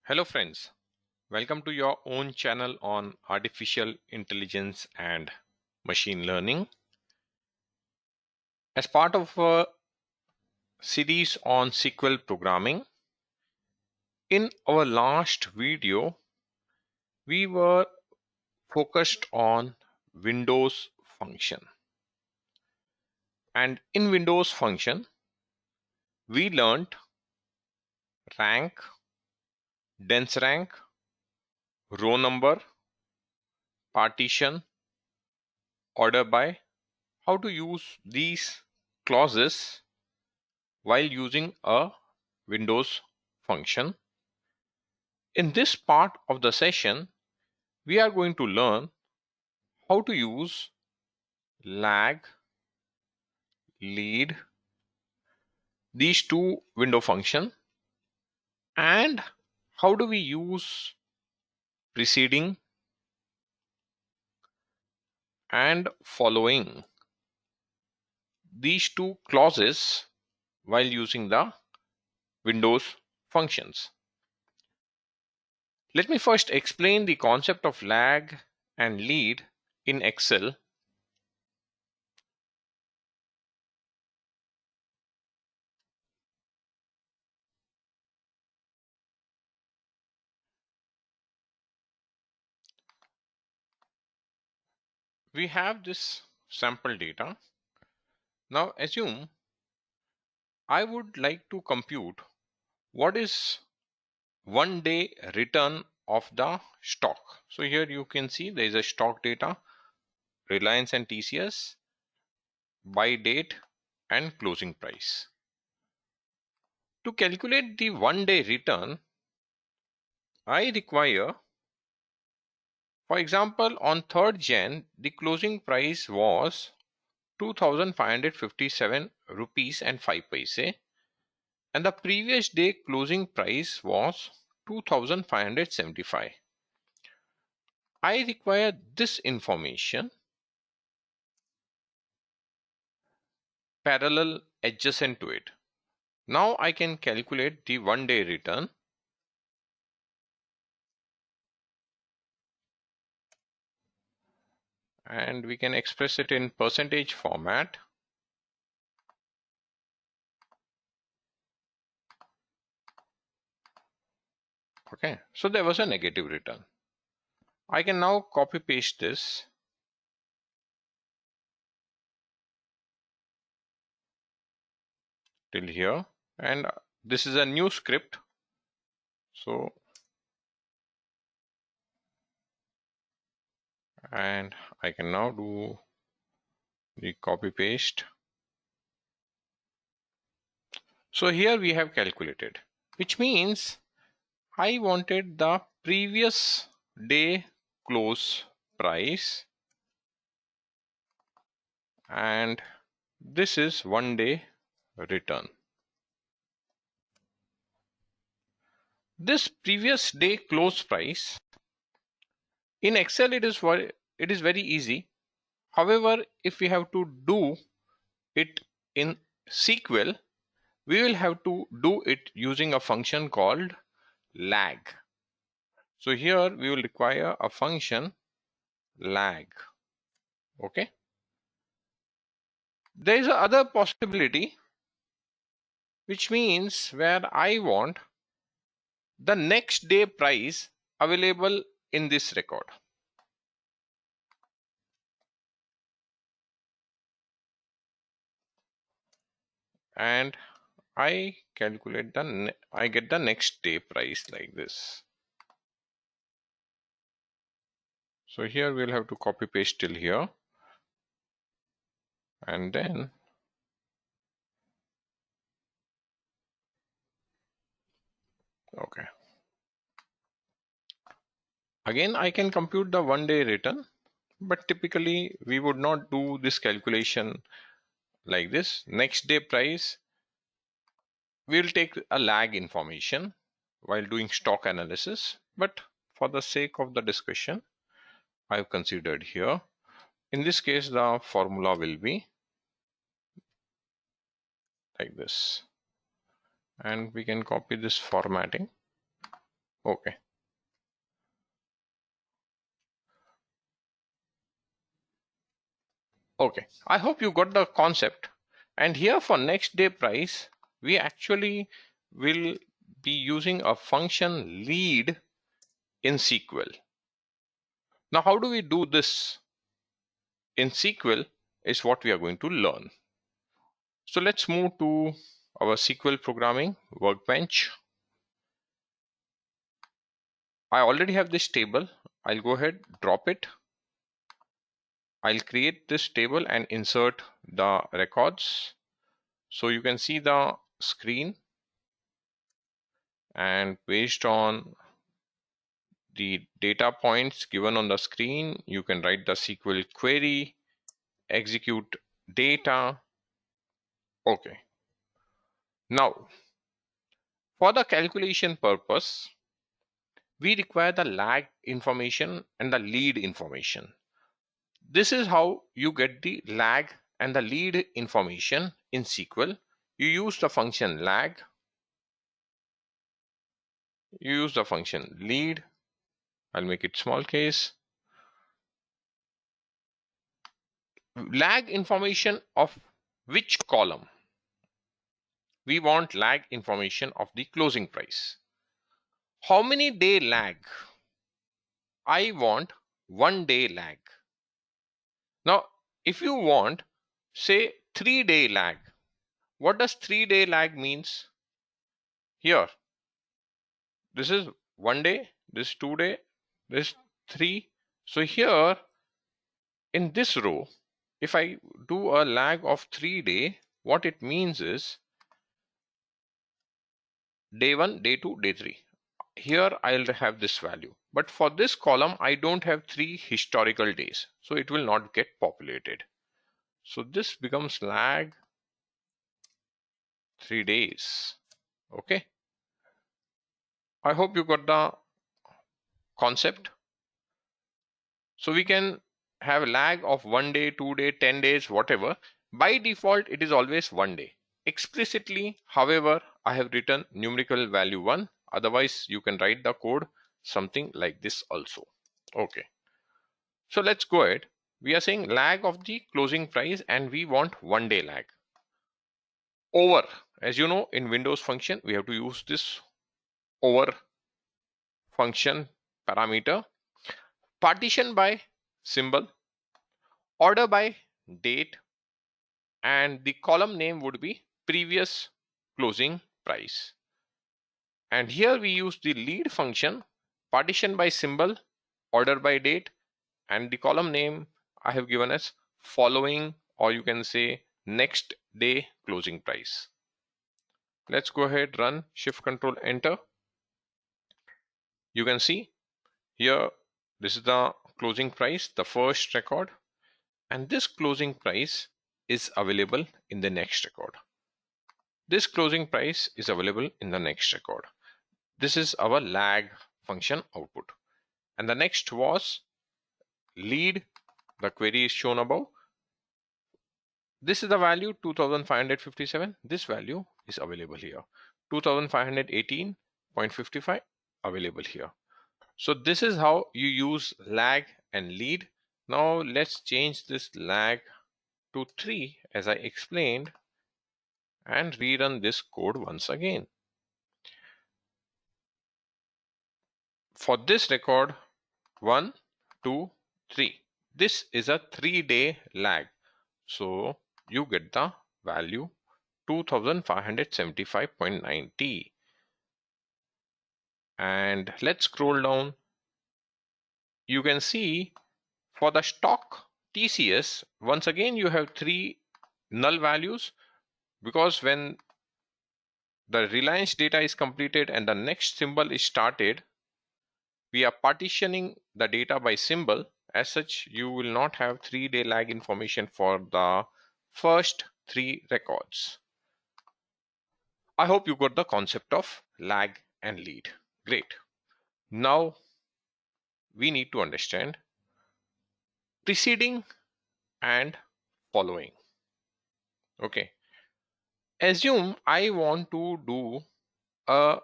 Hello friends, welcome to your own channel on artificial intelligence and machine learning. As part of a series on SQL programming, in our last video, we were focused on Windows function. And in Windows function, we learned rank, dense rank, row number, partition, order by, how to use these clauses while using a Windows function. In this part of the session, we are going to learn how to use lag, lead, these two window functions, and how do we use preceding and following, these two clauses while using the Windows functions. Let me first explain the concept of lag and lead in Excel. We have this sample data. Now assume I would like to compute what is 1 day return of the stock. So here you can see there is a stock data, Reliance and TCS, buy date and closing price. To calculate the 1 day return, I require, for example, on 3rd Jan, the closing price was 2,557 rupees and 5 paise, and the previous day closing price was 2,575. I require this information parallel adjacent to it. Now I can calculate the 1 day return. And we can express it in percentage format. Okay, so there was a negative return. I can now copy paste this till here, and this is a new script. So, and I can now do the copy paste. So here we have calculated, which means I wanted the previous day close price, and this is 1 day return. This previous day close price in Excel, it is very easy. However, if we have to do it in SQL, we will have to do it using a function called lag. So here we will require a function lag. Okay. There is another possibility, which means where I want the next day price available in this record. And I calculate I get the next day price like this. So here we'll have to copy paste till here, and then okay. Again, I can compute the 1 day return, but typically we would not do this calculation like this. Next day price, we'll take a lag information while doing stock analysis, but for the sake of the discussion, I've considered here. In this case, the formula will be like this, and we can copy this formatting. Okay. Okay, I hope you got the concept. And here for next day price, we actually will be using a function lead in SQL. Now, how do we do this in SQL is what we are going to learn. So let's move to our SQL programming workbench. I already have this table. I'll go ahead, drop it. I'll create this table and insert the records. So you can see the screen, and based on the data points given on the screen, you can write the SQL query, execute data. Okay. Now, for the calculation purpose, we require the lag information and the lead information. This is how you get the lag and the lead information in SQL. You use the function lag, you use the function lead. I'll make it small case. Lag information of which column? We want lag information of the closing price. How many day lag? I want 1 day lag. Now, if you want, say 3-day lag, what does 3-day lag means? Here, this is 1 day, this 2 day, this 3. So here in this row, if I do a lag of 3 day, what it means is day 1, day 2, day 3. Here I'll have this value, but for this column I don't have 3 historical days, so it will not get populated. So this becomes lag 3 days. Okay, I hope you got the concept. So we can have lag of 1 day, 2 day, 10 days, whatever. By default it is always 1 day. Explicitly, however, I have written numerical value 1. Otherwise you can write the code something like this also. Okay, so let's go ahead. We are saying lag of the closing price and we want 1 day lag. Over, as you know, in Windows function we have to use this over function parameter. Partition by symbol, order by date, and the column name would be previous closing price. And here we use the lead function, partition by symbol, order by date, and the column name I have given as following, or you can say next day closing price. Let's go ahead, run, shift control enter. You can see here this is the closing price, the first record, and this closing price is available in the next record. This closing price is available in the next record. This is our lag function output. And the next was lead. The query is shown above. This is the value 2557. This value is available here. 2518.55 available here. So this is how you use lag and lead. Now let's change this lag to 3 as I explained and rerun this code once again. For this record 1, 2, 3. This is a 3-day lag. So you get the value 2575.90. And let's scroll down. You can see for the stock TCS, once again you have 3 null values, because when the Reliance data is completed and the next symbol is started, we are partitioning the data by symbol. As such, you will not have 3-day lag information for the first 3 records. I hope you got the concept of lag and lead. Great. Now we need to understand preceding and following. Okay. Assume I want to do a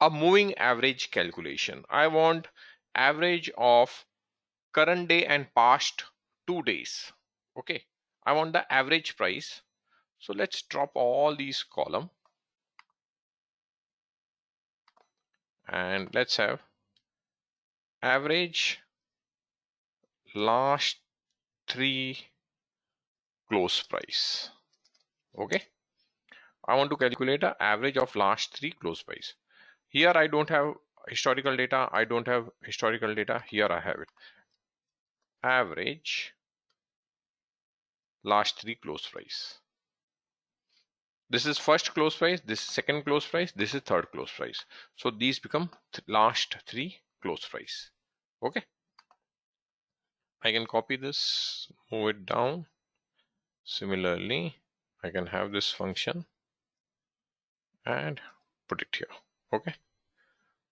a moving average calculation. I want average of current day and past 2 days. Okay, I want the average price. So let's drop all these column and let's have average last 3 close price. Okay, I want to calculate an average of last 3 close price. Here I don't have historical data. I don't have historical data. Here I have it. Average last 3 close price. This is first close price, this is second close price, this is third close price. So these become last 3 close price. Okay. I can copy this, move it down. Similarly, I can have this function and put it here. Okay.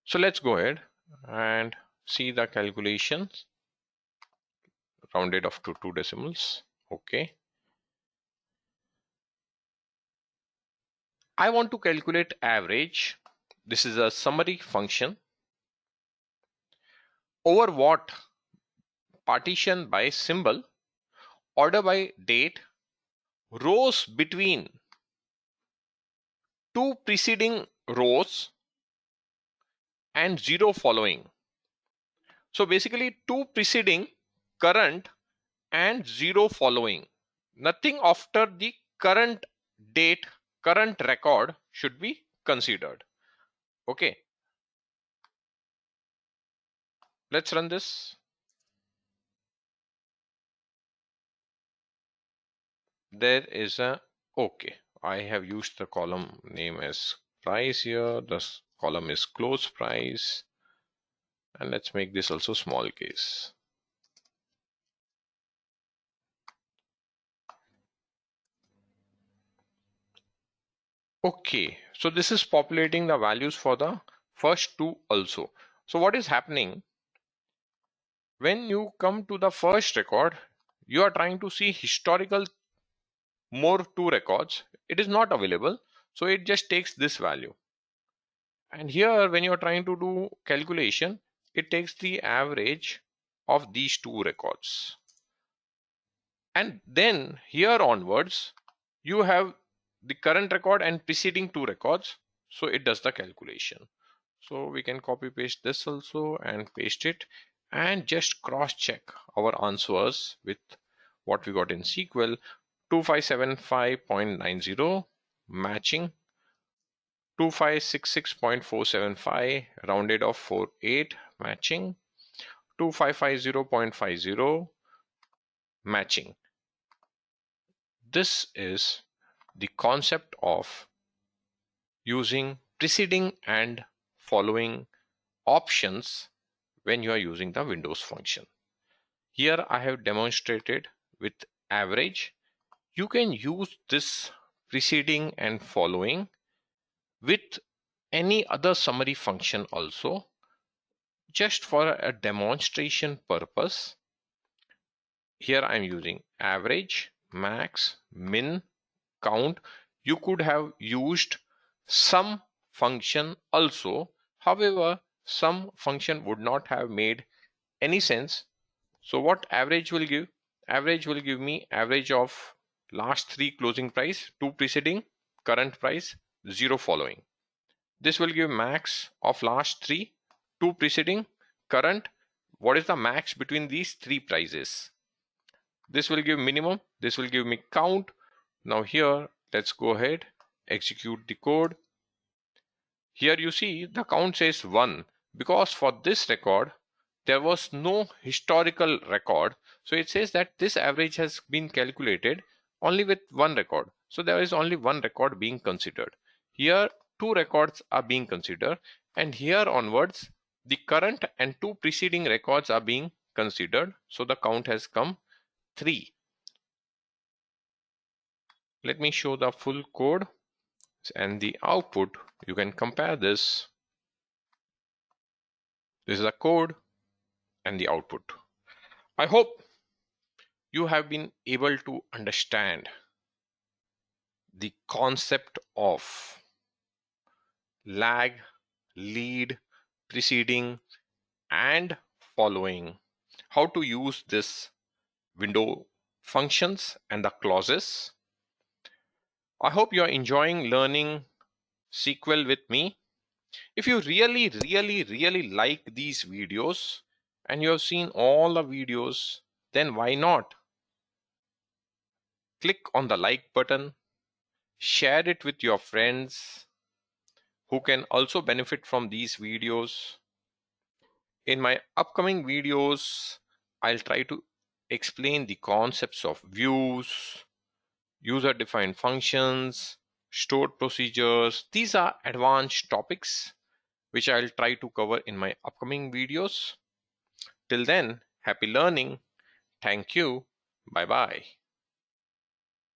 So let's go ahead and see the calculations. Rounded off to 2 decimals. Okay. I want to calculate average. This is a summary function. Over what? Partition by symbol, order by date, rows between 2 preceding rows and 0 following. So basically 2 preceding, current and 0 following. Nothing after the current date, current record should be considered. Okay. Let's run this. There is a, okay, I have used the column name as price here. This column is close price. And let's make this also small case. Okay, so this is populating the values for the first 2 also. So what is happening? When you come to the first record, you are trying to see historical more 2 records. It is not available. So it just takes this value. And here when you are trying to do calculation, it takes the average of these 2 records. And then here onwards, you have the current record and preceding 2 records. So it does the calculation. So we can copy paste this also and paste it and just cross check our answers with what we got in SQL. 2575.90 matching, 2566.475 rounded off 48 matching, 2550.50 matching. This is the concept of using preceding and following options when you are using the Windows function. Here I have demonstrated with average. You can use this preceding and following with any other summary function also, just for a demonstration purpose. Here I'm using average, max, min, count. You could have used sum function also. However, sum function would not have made any sense. So what average will give? Average will give me average of last 3 closing price, 2 preceding, current price, 0 following. This will give max of last 3, 2 preceding, current. What is the max between these 3 prices? This will give minimum. This will give me count. Now here, let's go ahead, execute the code. Here you see the count says 1 because for this record, there was no historical record. So it says that this average has been calculated only with 1 record. So there is only 1 record being considered. Here 2 records are being considered, and here onwards the current and 2 preceding records are being considered. So the count has come 3. Let me show the full code and the output. You can compare this. This is the code and the output. I hope you have been able to understand the concept of lag, lead, preceding, and following. How to use this window functions and the clauses. I hope you're enjoying learning SQL with me. If you really like these videos and you have seen all the videos, then why not click on the like button, share it with your friends who can also benefit from these videos. In my upcoming videos, I'll try to explain the concepts of views, user-defined functions, stored procedures. These are advanced topics which I'll try to cover in my upcoming videos. Till then, happy learning. Thank you. Bye bye.